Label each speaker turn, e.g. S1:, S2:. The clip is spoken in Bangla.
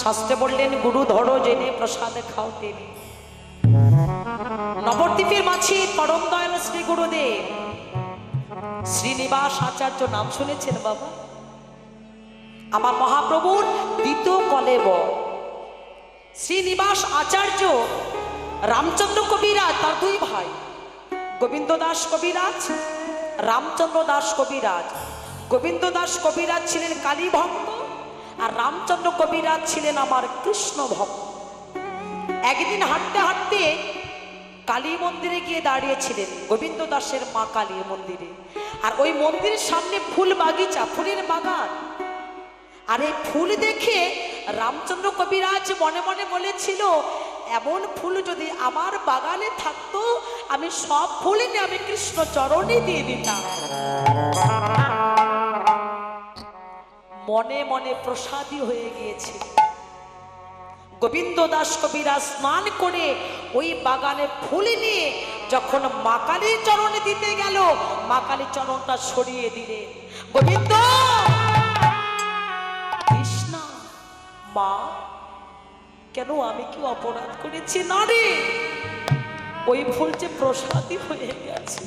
S1: শাস্ত্রে বললেন গুরু ধরো জেনে প্রসাদ খাও তেনে। নবদ্বীপের মাঝি পরম দয়াল শ্রী গুরুদেব শ্রীনিবাস আচার্য নাম শুনেছেন বাবা? আমার মহাপ্রভুর দ্বিতীয় কলেব শ্রীনিবাস আচার্য রামচন্দ্র কবিরাজ তার দুই ভাই, গোবিন্দ দাস কবিরাজ, রামচন্দ্র দাস কবিরাজ। গোবিন্দ দাস কবিরাজ ছিলেন কালী ভক্ত আর রামচন্দ্র কবিরাজ ছিলেন আমার কৃষ্ণ ভক্ত। একদিন হাঁটতে হাঁটতে কালী মন্দিরে গিয়ে দাঁড়িয়েছিলেন, গোবিন্দ দাসের মা কালী মন্দিরে। আর ওই মন্দিরের সামনে ফুল বাগিচা, ফুলের বাগান। আর এই ফুল দেখে রামচন্দ্র কবিরাজ মনে মনে বলেছিল, এমন ফুল যদি আমার বাগানে থাকতো আমি সব ফুল নিয়ে আমি কৃষ্ণ চরণে দিয়ে দিতাম। মনে মনে প্রসাদী হয়ে গিয়েছে। গোবিন্দ দাস কবিরাজ স্নান করে ওই বাগানে ফুল নিয়ে যখন মা কালীর চরণে দিতে গেল, মা কালীর চরণটা সরিয়ে দিলে, গোবিন্দ কৃষ্ণা মা কেন আমি কি অপরাধ করেছি? না রে, ওই ফুল যে প্রসাদী হয়ে গেছে।